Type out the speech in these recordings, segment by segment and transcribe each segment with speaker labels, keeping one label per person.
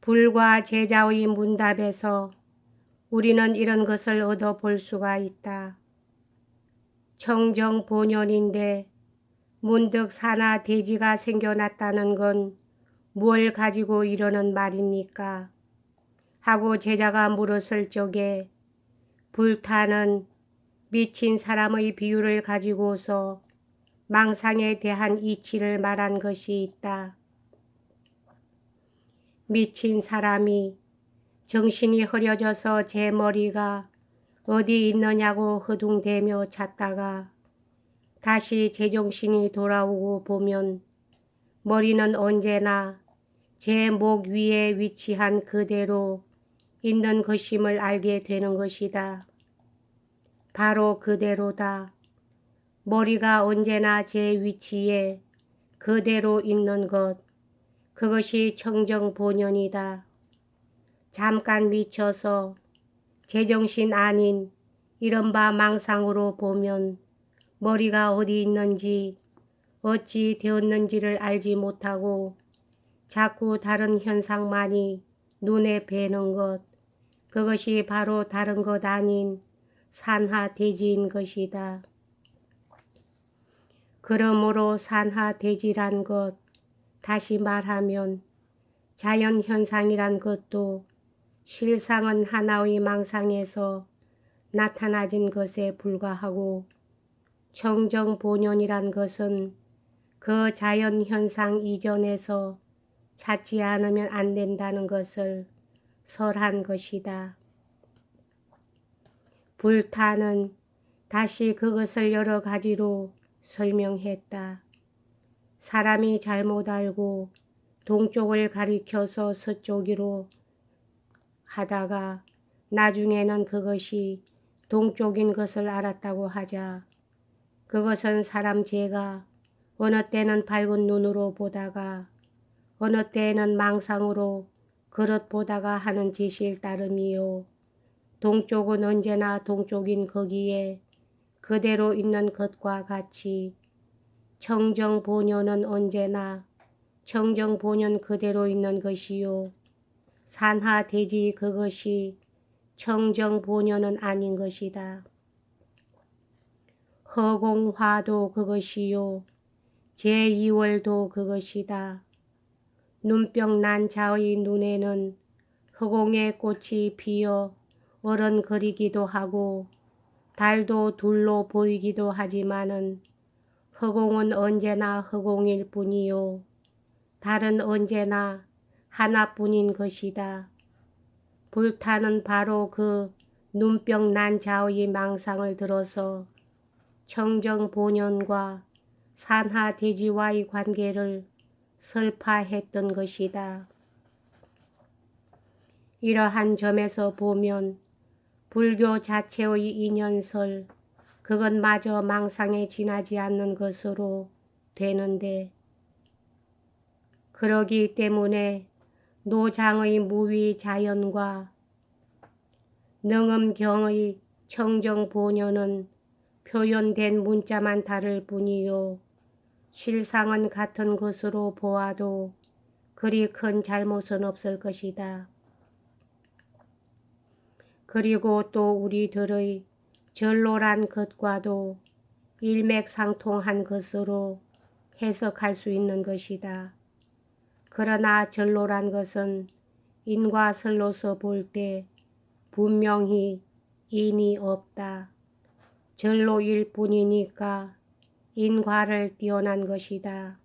Speaker 1: 불과 제자의 문답에서 우리는 이런 것을 얻어 볼 수가 있다. 청정본연인데 문득 사나 돼지가 생겨났다는 건 뭘 가지고 이러는 말입니까? 하고 제자가 물었을 적에 불타는 미친 사람의 비유를 가지고서 망상에 대한 이치를 말한 것이 있다. 미친 사람이 정신이 흐려져서 제 머리가 어디 있느냐고 허둥대며 찾다가 다시 제정신이 돌아오고 보면 머리는 언제나 제 목 위에 위치한 그대로 있는 것임을 알게 되는 것이다. 바로 그대로다. 머리가 언제나 제 위치에 그대로 있는 것, 그것이 청정본연이다. 잠깐 미쳐서 제정신 아닌 이른바 망상으로 보면 머리가 어디 있는지 어찌 되었는지를 알지 못하고 자꾸 다른 현상만이 눈에 뵈는 것, 그것이 바로 다른 것 아닌 산하대지인 것이다. 그러므로 산하대지란 것, 다시 말하면 자연현상이란 것도 실상은 하나의 망상에서 나타나진 것에 불과하고 청정본연이란 것은 그 자연현상 이전에서 찾지 않으면 안 된다는 것을 설한 것이다. 불타는 다시 그것을 여러 가지로 설명했다. 사람이 잘못 알고 동쪽을 가리켜서 서쪽으로 하다가 나중에는 그것이 동쪽인 것을 알았다고 하자 그것은 사람 죄가 어느 때는 밝은 눈으로 보다가 어느 때에는 망상으로 그릇 보다가 하는 짓일 따름이요. 동쪽은 언제나 동쪽인 거기에 그대로 있는 것과 같이 청정본연은 언제나 청정본연 그대로 있는 것이요. 산하대지 그것이 청정본연은 아닌 것이다. 허공화도 그것이요. 제2월도 그것이다. 눈병 난 자의 눈에는 허공에 꽃이 피어 어른거리기도 하고 달도 둘로 보이기도 하지만은 허공은 언제나 허공일 뿐이요. 달은 언제나 하나뿐인 것이다. 불타는 바로 그 눈병 난 자의 망상을 들어서 청정본연과 산하대지와의 관계를 설파했던 것이다. 이러한 점에서 보면 불교 자체의 인연설, 그것마저 망상에 지나지 않는 것으로 되는데 그러기 때문에 노장의 무위자연과 능음경의 청정본연은 표현된 문자만 다를 뿐이요. 실상은 같은 것으로 보아도 그리 큰 잘못은 없을 것이다. 그리고 또 우리들의 전로란 것과도 일맥상통한 것으로 해석할 수 있는 것이다. 그러나 전로란 것은 인과 설로서 볼 때 분명히 인이 없다. 전로일 뿐이니까 인과를 뛰어난 것이다.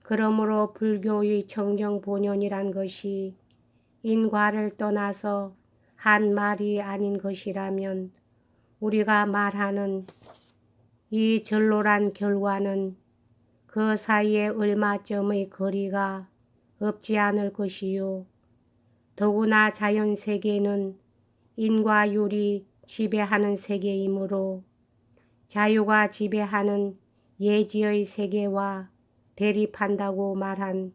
Speaker 1: 그러므로 불교의 청정본연이란 것이 인과를 떠나서 한 말이 아닌 것이라면 우리가 말하는 이 전로란 결과는 그 사이에 얼마쯤의 거리가 없지 않을 것이요. 더구나 자연세계는 인과율이 지배하는 세계이므로 자유가 지배하는 예지의 세계와 대립한다고 말한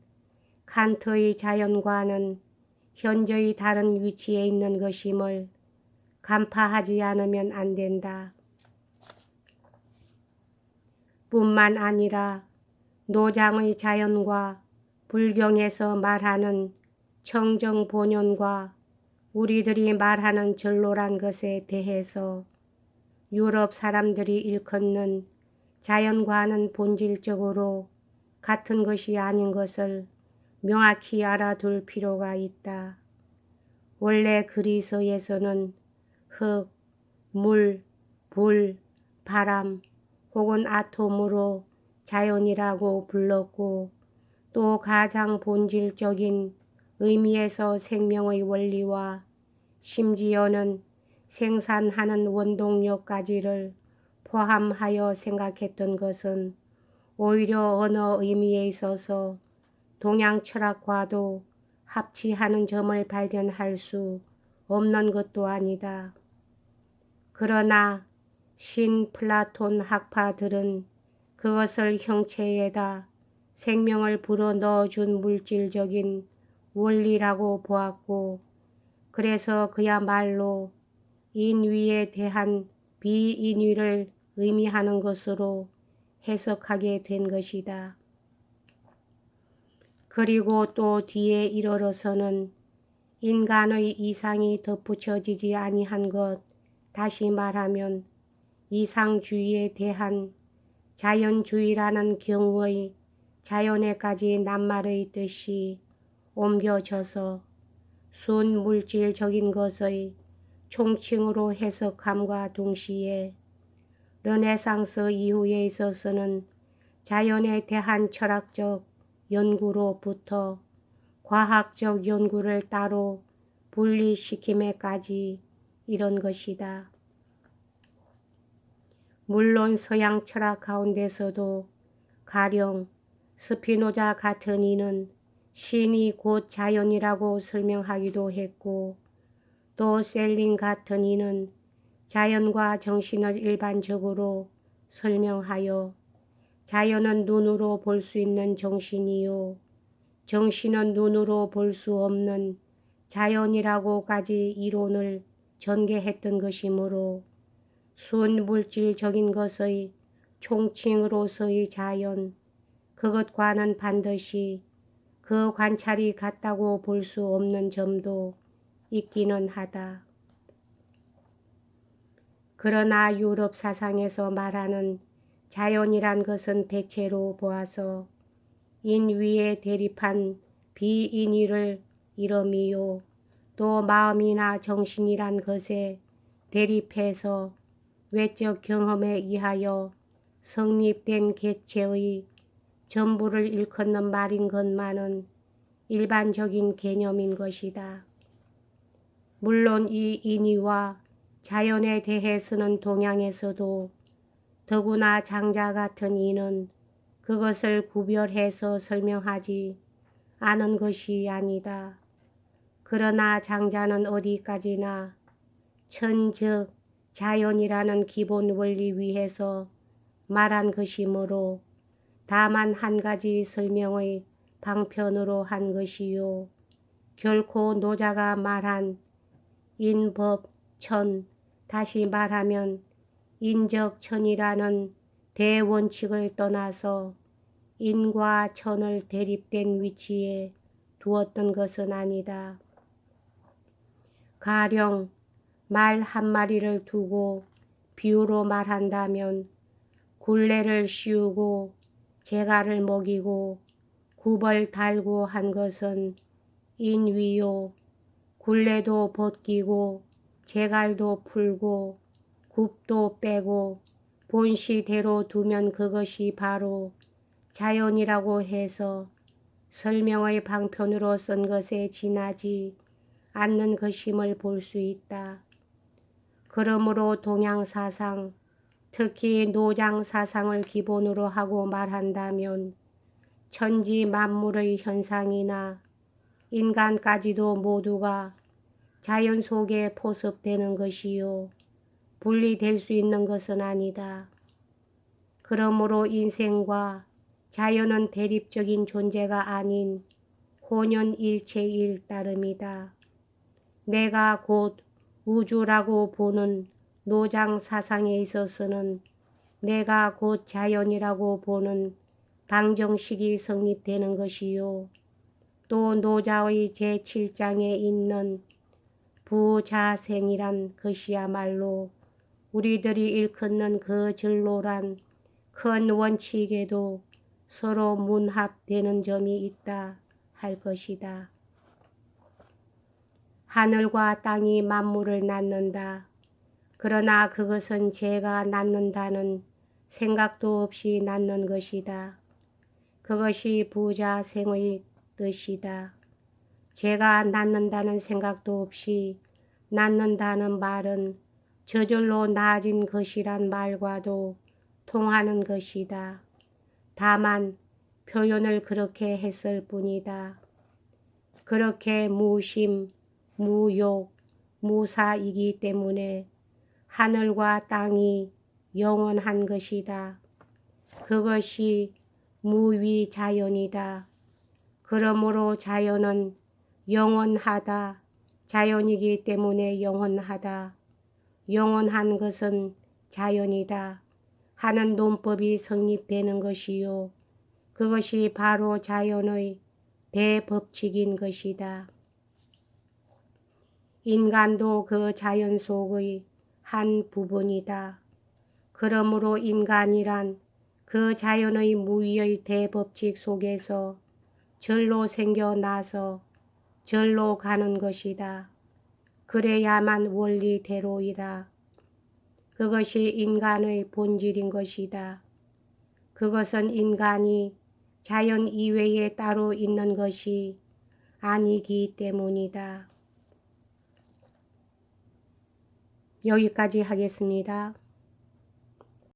Speaker 1: 칸트의 자연과는 현저히 다른 위치에 있는 것임을 간파하지 않으면 안 된다. 뿐만 아니라 노장의 자연과 불경에서 말하는 청정본연과 우리들이 말하는 전로란 것에 대해서 유럽 사람들이 일컫는 자연과는 본질적으로 같은 것이 아닌 것을 명확히 알아둘 필요가 있다. 원래 그리스어에서는 흙, 물, 불, 바람 혹은 아톰으로 자연이라고 불렀고 또 가장 본질적인 의미에서 생명의 원리와 심지어는 생산하는 원동력까지를 포함하여 생각했던 것은 오히려 언어 의미에 있어서 동양 철학과도 합치하는 점을 발견할 수 없는 것도 아니다. 그러나 신플라톤 학파들은 그것을 형체에다 생명을 불어넣어준 물질적인 원리라고 보았고 그래서 그야말로 인위에 대한 비인위를 의미하는 것으로 해석하게 된 것이다. 그리고 또 뒤에 이르러서는 인간의 이상이 덧붙여지지 아니한 것, 다시 말하면 이상주의에 대한 자연주의라는 경우의 자연에까지 낱말의 뜻이 옮겨져서 순물질적인 것의 총칭으로 해석함과 동시에 르네상스 이후에 있어서는 자연에 대한 철학적 연구로부터 과학적 연구를 따로 분리시킴에까지 이런 것이다. 물론 서양 철학 가운데서도 가령 스피노자 같은 이는 신이 곧 자연이라고 설명하기도 했고 또 셀링 같은 이는 자연과 정신을 일반적으로 설명하여 자연은 눈으로 볼 수 있는 정신이요 정신은 눈으로 볼 수 없는 자연이라고까지 이론을 전개했던 것이므로 순물질적인 것의 총칭으로서의 자연, 그것과는 반드시 그 관찰이 같다고 볼 수 없는 점도 있기는 하다. 그러나 유럽 사상에서 말하는 자연이란 것은 대체로 보아서 인위에 대립한 비인위를 이름이요 또 마음이나 정신이란 것에 대립해서 외적 경험에 의하여 성립된 객체의 전부를 일컫는 말인 것만은 일반적인 개념인 것이다. 물론 이 인위와 자연에 대해 쓰는 동양에서도 더구나 장자 같은 이는 그것을 구별해서 설명하지 않은 것이 아니다. 그러나 장자는 어디까지나 천 즉 자연이라는 기본 원리 위에서 말한 것이므로 다만 한 가지 설명의 방편으로 한 것이요 결코 노자가 말한 인법천, 다시 말하면 인적천이라는 대원칙을 떠나서 인과 천을 대립된 위치에 두었던 것은 아니다. 가령 말 한 마리를 두고 비유로 말한다면 굴레를 씌우고 재갈을 먹이고 굽을 달고 한 것은 인위요 굴레도 벗기고 재갈도 풀고 굽도 빼고 본시대로 두면 그것이 바로 자연이라고 해서 설명의 방편으로 쓴 것에 지나지 않는 것임을 볼 수 있다. 그러므로 동양 사상, 특히 노장 사상을 기본으로 하고 말한다면 천지 만물의 현상이나 인간까지도 모두가 자연 속에 포섭되는 것이요 분리될 수 있는 것은 아니다. 그러므로 인생과 자연은 대립적인 존재가 아닌 혼연일체일 따름이다. 내가 곧 우주라고 보는 노장 사상에 있어서는 내가 곧 자연이라고 보는 방정식이 성립되는 것이요 또 노자의 제7장에 있는 부자생이란 것이야말로 우리들이 일컫는 그 진로란 큰 원칙에도 서로 문합되는 점이 있다 할 것이다. 하늘과 땅이 만물을 낳는다. 그러나 그것은 제가 낳는다는 생각도 없이 낳는 것이다. 그것이 부자생의 뜻이다. 제가 낳는다는 생각도 없이 낳는다는 말은 저절로 나아진 것이란 말과도 통하는 것이다. 다만 표현을 그렇게 했을 뿐이다. 그렇게 무심, 무욕, 무사이기 때문에 하늘과 땅이 영원한 것이다. 그것이 무위자연이다. 그러므로 자연은 영원하다. 자연이기 때문에 영원하다. 영원한 것은 자연이다 하는 논법이 성립되는 것이요. 그것이 바로 자연의 대법칙인 것이다. 인간도 그 자연 속의 한 부분이다. 그러므로 인간이란 그 자연의 무위의 대법칙 속에서 절로 생겨나서 절로 가는 것이다. 그래야만 원리대로이다. 그것이 인간의 본질인 것이다. 그것은 인간이 자연 이외에 따로 있는 것이 아니기 때문이다. 여기까지 하겠습니다.